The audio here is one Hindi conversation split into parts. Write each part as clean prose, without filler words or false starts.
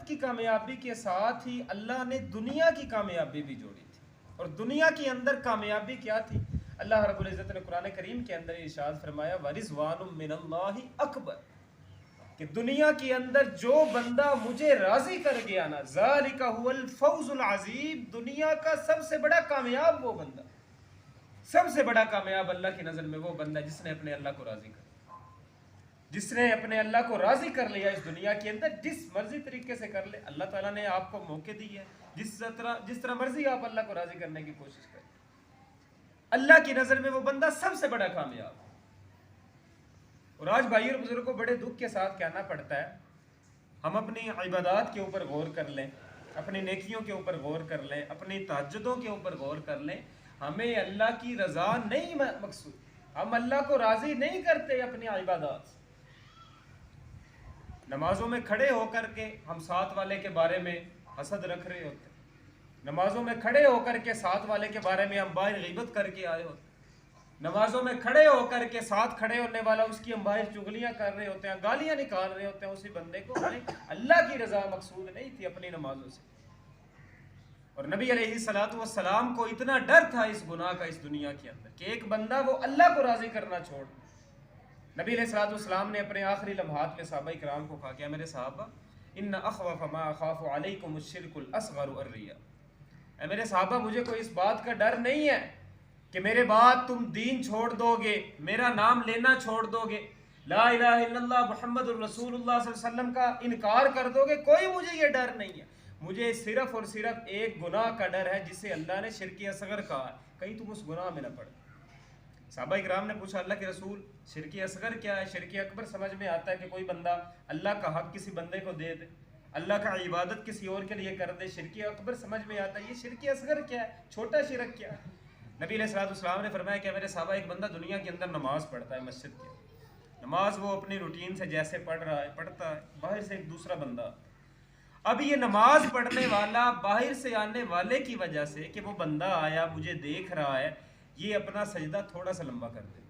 की कामयाबी के साथ ही अल्लाह ने दुनिया की कामयाबी भी जोड़ी थी। और दुनिया के अंदर कामयाबी क्या थी? अल्लाह रब्बुल इज़्ज़त ने कुरान करीम के अंदर इरशाद फरमाया वरिज़वानुम मिनल्लाहि अकबर, कि दुनिया के अंदर जो बंदा मुझे राजी कर गया ना, ज़ालिका हुवल फौज़ुल अज़ीम, दुनिया का सबसे बड़ा कामयाब वो बंदा, सबसे बड़ा कामयाब अल्लाह की नज़र में वो बंदा जिसने अपने अल्लाह को राजी कर, जिसने अपने अल्लाह को राजी कर लिया इस दुनिया के अंदर, जिस मर्जी तरीके से कर ले। अल्लाह ताला ने आपको मौके दी है, जिस तरह मर्जी आप अल्लाह को राजी करने की कोशिश करें, अल्लाह की नज़र में वो बंदा सबसे बड़ा कामयाब। और आज भाई और बुजुर्गों को बड़े दुख के साथ कहना पड़ता है, हम अपनी इबादत के ऊपर गौर कर लें, अपनी नेकियों के ऊपर गौर कर लें, अपनी तहज्जुदों के ऊपर गौर कर लें, हमें अल्लाह की रज़ा नहीं मकसूद, हम अल्लाह को राज़ी नहीं करते अपनी इबादत से। नमाजों में खड़े होकर के हम साथ वाले के बारे में हसद रख रहे होते, नमाजों में खड़े होकर के साथ वाले के बारे में हम बाहर ग़ीबत करके आए होते, नमाजों में खड़े होकर के साथ खड़े होने वाला उसकी हम बाहर चुगलियां कर रहे होते हैं, गालियां निकाल रहे होते हैं उसी बंदे को। हमें अल्लाह की रज़ा मकसूद नहीं थी अपनी नमाजों से। और नबी अलैहिस्सलातु वस्सलाम को इतना डर था इस गुनाह का इस दुनिया के अंदर कि एक बंदा वो अल्लाह को राज़ी करना छोड़। नबी अलैहिस्सलातु वस्सलाम ने अपने आखिरी लम्हात में सहाबा इकराम को कहा, क्या मेरे सहाबा, इन्ना अख़वफ़ मा अख़ाफ़ु अलैकुमुश्शिर्कुल अस्ग़रु अर्रिया, मेरे सहाबा मुझे कोई इस बात का डर नहीं है कि मेरे बाद तुम दीन छोड़ दोगे, मेरा नाम लेना छोड़ दोगे, ला इलाहा इल्लल्लाह मुहम्मदुर रसूलुल्लाह सल्लल्लाहु अलैहि वसल्लम का इनकार कर दोगे, कोई मुझे ये डर नहीं है। मुझे सिर्फ और सिर्फ एक गुनाह का डर है जिसे अल्लाह ने शिर्क असगर कहा, कहीं तुम उस गुनाह में न पड़ो। सहाबा इकराम ने पूछा, अल्लाह के रसूल शिर्क असगर क्या है? शिर्क अकबर समझ में आता है कि कोई बंदा अल्लाह का हक किसी बंदे को दे दे, अल्लाह का इबादत किसी और के लिए कर दे, शिर्क अकबर समझ में आता है। ये शिर्क असगर क्या है, छोटा शिरक क्या है? नबी अलैहिस्सलाम ने फरमाया कि मेरे साहबा, एक बंदा दुनिया के अंदर नमाज पढ़ता है, मस्जिद की नमाज वो अपनी रूटीन से जैसे पढ़ रहा है पढ़ता है, बाहर से एक दूसरा बंदा, अब ये नमाज पढ़ने वाला बाहर से आने वाले की वजह से कि वो बंदा आया मुझे देख रहा है, ये अपना सजदा थोड़ा सा लंबा कर देता,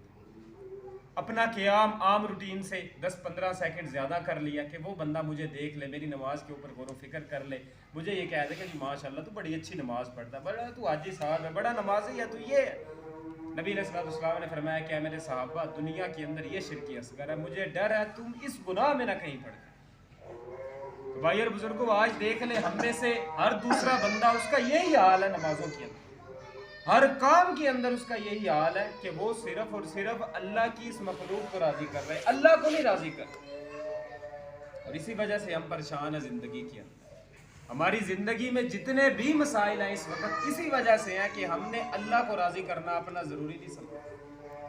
अपना क़ियाम आम रूटीन से 10-15 सेकंड ज़्यादा कर लिया कि वो बंदा मुझे देख ले, मेरी नमाज के ऊपर गौर फिक्र कर ले, मुझे ये कह दे कि माशाल्लाह तू बड़ी अच्छी नमाज पढ़ता, बड़ा तू हाजी साहब है, बड़ा नमाजी है, तू ये है। नबी अलैहिस्सलाम ने फरमाया, क्या मेरे सहाबा, दुनिया के अंदर ये शिर्क असगर है, मुझे डर है तुम इस गुनाह में ना कहीं पड़। तो भाई और बुजुर्गों, आज देख ले हम में से हर दूसरा बंदा, उसका यही हाल है, नमाजों के अंदर हर काम के अंदर उसका यही हाल है कि वो सिर्फ और सिर्फ अल्लाह की इस मखलूक को राजी कर रहे हैं, अल्लाह को नहीं राजी कर। और इसी वजह से हम परेशान हैं जिंदगी के अंदर। हमारी जिंदगी में जितने भी मसाइल हैं इस वक्त इसी वजह से हैं कि हमने अल्लाह को राजी करना अपना जरूरी नहीं समझा,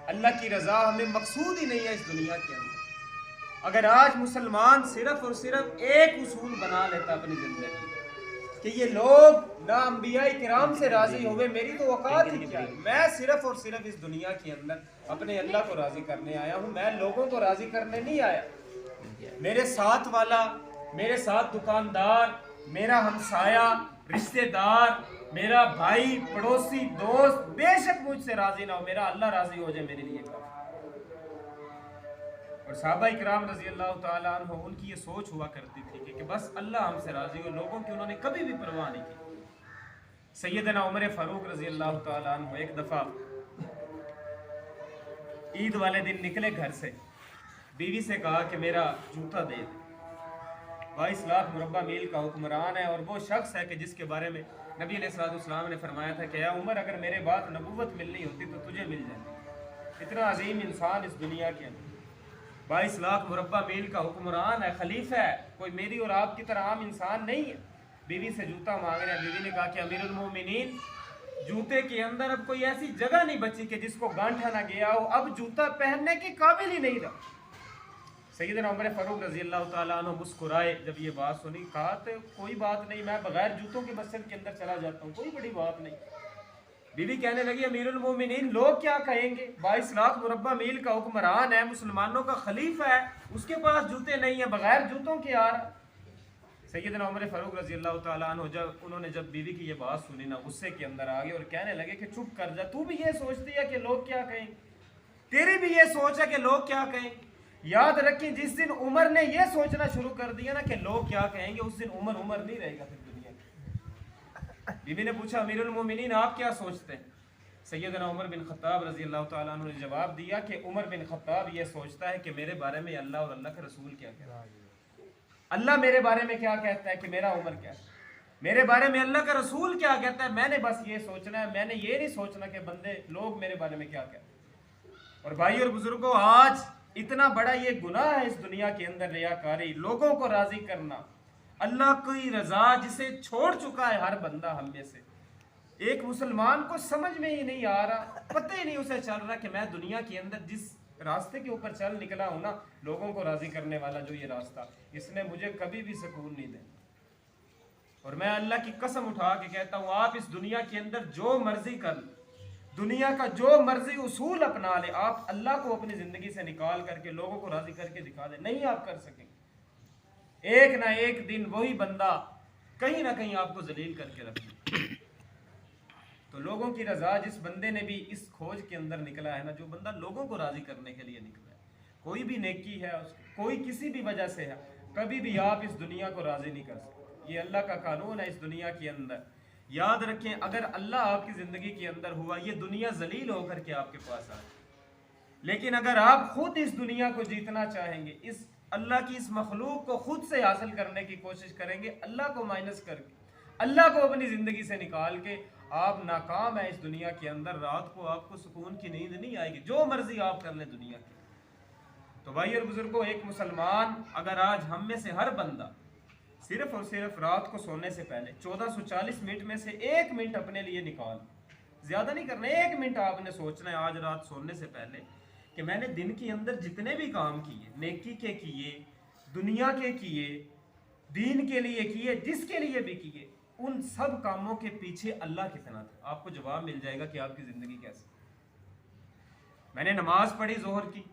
अल्लाह की रजा हमें मकसूद ही नहीं है इस दुनिया के अंदर। अगर आज मुसलमान सिर्फ और सिर्फ एक उसूल बना लेता अपनी जिंदगी कि ये लोग ना अंबिया किराम से राजी हुए, मेरी तो औकात ही क्या है, मैं सिर्फ और सिर्फ इस दुनिया के अंदर अपने अल्लाह को राजी करने आया हूँ, मैं लोगों को राजी करने नहीं आया। मेरे साथ वाला, मेरे साथ दुकानदार, मेरा हमसाया, रिश्तेदार, मेरा भाई, पड़ोसी, दोस्त बेशक मुझसे राजी ना हो, मेरा अल्लाह राजी हो जाए मेरे लिए काफी। और सहाबा इकराम रजी अल्लाह ताला अन्हु, उनकी ये सोच हुआ करती थी कि बस अल्लाह हमसे राजी हो, लोगों की उन्होंने कभी भी परवाह नहीं की। सैयदना उमर फारूक रजी अल्लाह ताला अन्हु एक दफ़ा ईद वाले दिन निकले घर से, बीवी से कहा कि मेरा जूता दे, 22 लाख मुरब्बा मील का हुक्मरान है और वो शख्स है कि जिसके बारे में नबी अलैहिस्सलाम ने फरमाया था कि या उमर, अगर मेरे बाद नबूवत मिलनी होती तो तुझे मिल जाती। इतना अजीम इंसान इस दुनिया के अंदर, 22 लाख मुरब्बा मील का हुक्मरान है, खलीफा है, कोई मेरी और आपकी तरह आम इंसान नहीं है। बीवी से जूता मांग रहे हैं, बीवी ने कहा कि अमीरुल मोमिनीन, जूते के अंदर अब कोई ऐसी जगह नहीं बची कि जिसको गांठा ना गया हो, अब जूता पहनने के काबिल ही नहीं रहा। सैयदना उमर फारूक रजी अल्लाह ताला अन्हु मुस्कुराए जब ये बात सुनी, कहा तो कोई बात नहीं, मैं बगैर जूतों के मस्जिद के अंदर चला जाता हूँ, कोई बड़ी बात नहीं। बीवी कहने लगी, अमीरुल मोमिनीन, लोग क्या कहेंगे, 22 लाख मुरब्बा मील का हुक्मरान है, मुसलमानों का खलीफा है, उसके पास जूते नहीं है, बगैर जूतों के आ रहा। सैयदना उमर फारूक रजी अल्लाह ताला अन्हु जब बीवी की ये बात सुनी ना, गुस्से के अंदर आ गए और कहने लगे कि चुप कर जा, तू भी ये सोचती है कि लोग क्या कहेंगे, तेरी भी ये सोच है कि लोग क्या कहेंगे, याद रखें, जिस दिन उमर ने यह सोचना शुरू कर दिया ना कि लोग क्या कहेंगे, उस दिन उमर उमर नहीं रहेगा फिर दुनिया में। बीबी ने पूछा, अमीरुल मोमिनीन आप क्या सोचते हैं? सैयदना उमर बिन खत्ताब रजी अल्लाह तआला अन्हु ने जवाब दिया कि उमर बिन खत्ताब ये सोचता है कि मेरे बारे में अल्लाह और अल्लाह के रसूल क्या कहता है, अल्लाह मेरे बारे में क्या कहता है कि मेरा उमर क्या है, मेरे बारे में अल्लाह का रसूल क्या कहता है। मैंने बस ये सोचना है, मैंने ये नहीं सोचना कि बंदे लोग मेरे बारे में क्या कहते हैं। और भाई और बुजुर्गों, आज इतना बड़ा ये गुनाह है इस दुनिया के अंदर, रियाकारी, लोगों को राजी करना, अल्लाह की रजा जिसे छोड़ चुका है हर बंदा हम में से। एक मुसलमान को समझ में ही नहीं आ रहा, पता ही नहीं उसे चल रहा कि मैं दुनिया के अंदर जिस रास्ते के ऊपर चल निकला हूं ना, लोगों को राजी करने वाला जो ये रास्ता, इसने मुझे कभी भी सुकून नहीं देना। और मैं अल्लाह की कसम उठा के कहता हूं, आप इस दुनिया के अंदर जो मर्जी कर, दुनिया का जो मर्जी उसूल अपना ले, आप अल्लाह को अपनी जिंदगी से निकाल करके लोगों को राजी करके दिखा दे, नहीं आप कर सकेंगे। एक ना एक दिन वही बंदा कहीं ना कहीं आपको जलील करके रखे। तो लोगों की रजा, जिस बंदे ने भी इस खोज के अंदर निकला है ना, जो बंदा लोगों को राजी करने के लिए निकला है, कोई भी नेकी है कोई किसी भी वजह से है, कभी भी आप इस दुनिया को राजी नहीं कर सकते। ये अल्लाह का कानून है इस दुनिया के अंदर। याद रखें, अगर अल्लाह आपकी जिंदगी के अंदर हुआ, ये दुनिया जलील होकर के आपके पास आए। लेकिन अगर आप खुद इस दुनिया को जीतना चाहेंगे, इस अल्लाह की इस मखलूक को खुद से हासिल करने की कोशिश करेंगे, अल्लाह को माइनस करके, अल्लाह को अपनी जिंदगी से निकाल के, आप नाकाम है इस दुनिया के अंदर। रात को आपको सुकून की नींद नहीं आएगी, जो मर्जी आप कर ले दुनिया की। तो भाई और बुजुर्गों, एक मुसलमान, अगर आज हम में से हर बंदा सिर्फ और सिर्फ रात को सोने से पहले 1440 मिनट में से 1 मिनट अपने लिए निकाल, ज्यादा नहीं करना, 1 मिनट आपने सोचना है आज रात सोने से पहले कि मैंने दिन के अंदर जितने भी काम किए, नेकी के किए, दुनिया के किए, दीन के लिए किए, जिसके लिए भी किए, उन सब कामों के पीछे अल्लाह कितना था। आपको जवाब मिल जाएगा कि आपकी जिंदगी कैसी। मैंने नमाज पढ़ी, जोहर की,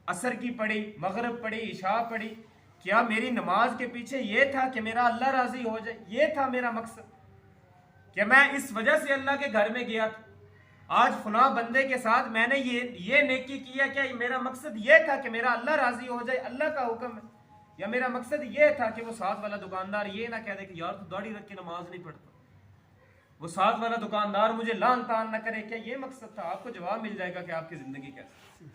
असर की पढ़ी, मगरिब पढ़ी, इशा पढ़ी, क्या मेरी नमाज के पीछे ये था कि मेरा अल्लाह राजी हो जाए? ये था मेरा मकसद? क्या मैं इस वजह से अल्लाह के घर में गया था? आज फुला बंदे के साथ मैंने ये नेकी किया, क्या मेरा मकसद ये था कि मेरा अल्लाह राजी हो जाए? अल्लाह का हुक्म है। या मेरा मकसद ये था कि वो साथ वाला दुकानदार ये ना कह दे कि यार तू दाढ़ी रख के नमाज नहीं पढ़ता, वो साथ वाला दुकानदार मुझे लान तान ना करे, क्या ये मकसद था? आपको जवाब मिल जाएगा कि आपकी जिंदगी कैसी।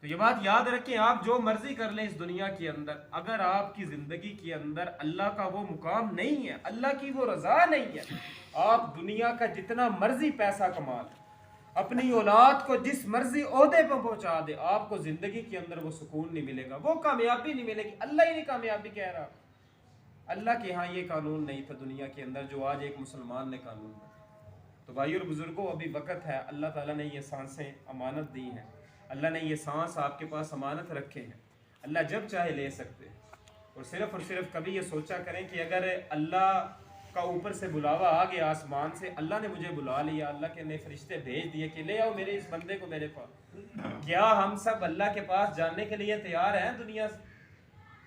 तो ये बात याद रखें, आप जो मर्जी कर लें इस दुनिया के अंदर, अगर आपकी जिंदगी के अंदर अल्लाह का वो मुकाम नहीं है, अल्लाह की वो रजा नहीं है, आप दुनिया का जितना मर्जी पैसा कमा लें, अपनी औलाद को जिस मर्जी ओहदे पर पहुंचा दे, आपको जिंदगी के अंदर वो सुकून नहीं मिलेगा, वो कामयाबी नहीं मिलेगी। अल्लाह ही नहीं कामयाबी कह रहा, अल्लाह के यहाँ ये कानून नहीं था दुनिया के अंदर जो आज एक मुसलमान ने कानून बनाया। तो भाई और बुजुर्गों, अभी वक्त है, अल्लाह ताला ने ये सांसें अमानत दी हैं, अल्लाह ने ये सांस आपके पास अमानत रखे हैं, अल्लाह जब चाहे ले सकते हैं। और सिर्फ कभी ये सोचा करें कि अगर अल्लाह का ऊपर से बुलावा आ गया, आसमान से अल्लाह ने मुझे बुला लिया, अल्लाह के ने फरिश्ते भेज दिए कि ले आओ मेरे इस बंदे को मेरे पास, क्या हम सब अल्लाह के पास जाने के लिए तैयार हैं दुनिया से?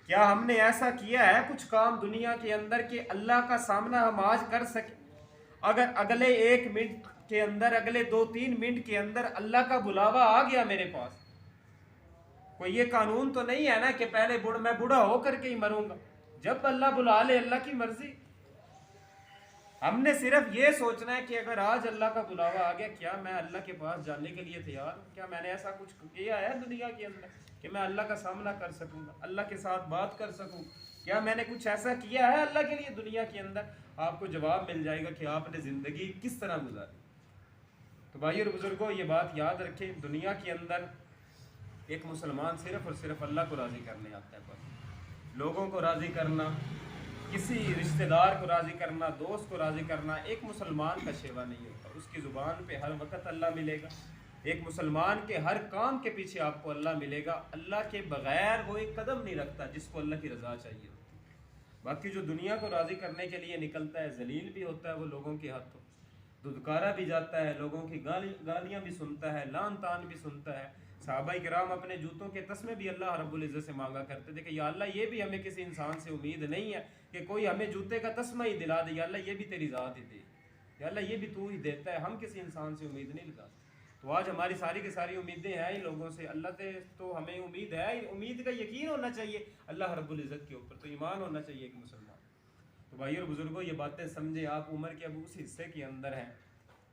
क्या हमने ऐसा किया है कुछ काम दुनिया के अंदर कि अल्लाह का सामना हम आज कर सके? अगर अगले 1 मिनट के अंदर, अगले 2-3 मिनट के अंदर अल्लाह का बुलावा आ गया मेरे पास, कोई ये कानून तो नहीं है ना कि पहले मैं बूढ़ा होकर के ही मरूंगा। जब अल्लाह बुला ले, अल्लाह की मर्जी। हमने सिर्फ ये सोचना है कि अगर आज अल्लाह का बुलावा आ गया, क्या मैं अल्लाह के पास जाने के लिए तैयार हूँ? क्या मैंने ऐसा कुछ किया है दुनिया के अंदर कि मैं अल्लाह का सामना कर सकूँगा, अल्लाह के साथ बात कर सकूँ? क्या मैंने कुछ ऐसा किया है अल्लाह के लिए दुनिया के अंदर? आपको जवाब मिल जाएगा कि आपने ज़िंदगी किस तरह गुजारी। तो भाई और बुजुर्गों, ये बात याद रखें, दुनिया के अंदर एक मुसलमान सिर्फ और सिर्फ अल्लाह को राज़ी करने आता है। बस लोगों को राज़ी करना, किसी रिश्तेदार को राज़ी करना, दोस्त को राज़ी करना एक मुसलमान का शेवा नहीं होता। उसकी ज़ुबान पे हर वक्त अल्लाह मिलेगा, एक मुसलमान के हर काम के पीछे आपको अल्लाह मिलेगा। अल्लाह के बग़ैर वो एक कदम नहीं रखता जिसको अल्लाह की रज़ा चाहिए होती। बाकी जो दुनिया को राज़ी करने के लिए निकलता है, जलील भी होता है वो लोगों के हाथों, दुदकारा भी जाता है, लोगों की गालियाँ भी सुनता है, लान तान भी सुनता है। सहाबाए किराम अपने जूतों के तस्मे भी अल्लाह रब्बुल इज़्ज़त से मांगा करते थे कि या अल्लाह, ये भी हमें किसी इंसान से उम्मीद नहीं है कि कोई हमें जूते का तस्मा ही दिला दे, या अल्लाह ये भी तेरी ज़ात ही दे, या अल्लाह ये भी तू ही देता है, हम किसी इंसान से उम्मीद नहीं लगाते। तो आज हमारी सारी की सारी उम्मीदें हैं ही लोगों से, अल्लाह से तो हमें उम्मीद है, उम्मीद का यकीन होना चाहिए अल्लाह रब्बुल इज़्ज़त के ऊपर, तो ईमान होना चाहिए एक मुसलमान। तो भाई और बुज़ुर्गों, ये बातें समझे आप, उम्र के अब उस हिस्से के अंदर हैं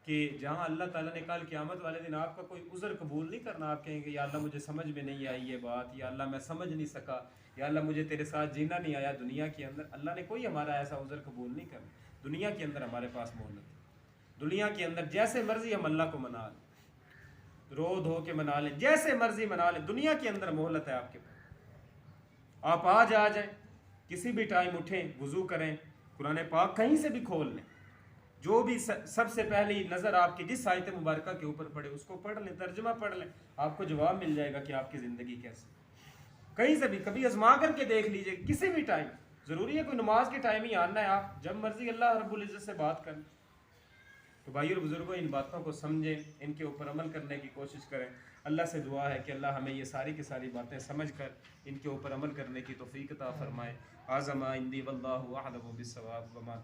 कि जहाँ अल्लाह ताला ने कल क़यामत वाले दिन आपका कोई उज़्र कबूल नहीं करना। आप कहेंगे या अल्लाह मुझे समझ में नहीं आई ये बात, या अल्लाह मैं समझ नहीं सका, या अल्लाह मुझे तेरे साथ जीना नहीं आया दुनिया के अंदर। अल्लाह ने कोई हमारा ऐसा उज़्र कबूल नहीं करना। दुनिया के अंदर हमारे पास मोहलत है, दुनिया के अंदर जैसे मर्ज़ी हम अल्लाह को मना लें, रो धो के मना लें, जैसे मर्ज़ी मना लें, दुनिया के अंदर मोहलत है आपके पास। आप आज आ जाएं, किसी भी टाइम उठें, वज़ू करें, कुरान पाक कहीं से भी खोल लें, जो भी सबसे पहली नज़र आपकी जिस आयत मुबारक के ऊपर पड़े उसको पढ़ लें, तर्जुमा पढ़ लें, आपको जवाब मिल जाएगा कि आपकी ज़िंदगी कैसे। कहीं से भी कभी आजमा करके देख लीजिए, किसी भी टाइम, ज़रूरी है कोई नमाज के टाइम ही आना है, आप जब मर्ज़ी अल्लाह रब्बुल इज़्ज़त से बात करें। तो भाई और बुज़ुर्गों, इन बातों को समझें, इनके ऊपर अमल करने की कोशिश करें। अल्लाह से दुआ है कि अल्लाह हमें ये सारी की सारी बातें समझ कर इनके ऊपर अमल करने की तौफ़ीक़ अता फ़रमाए। आज़मा इंदी वल्लाहु अअलम बिस्सवाब व मा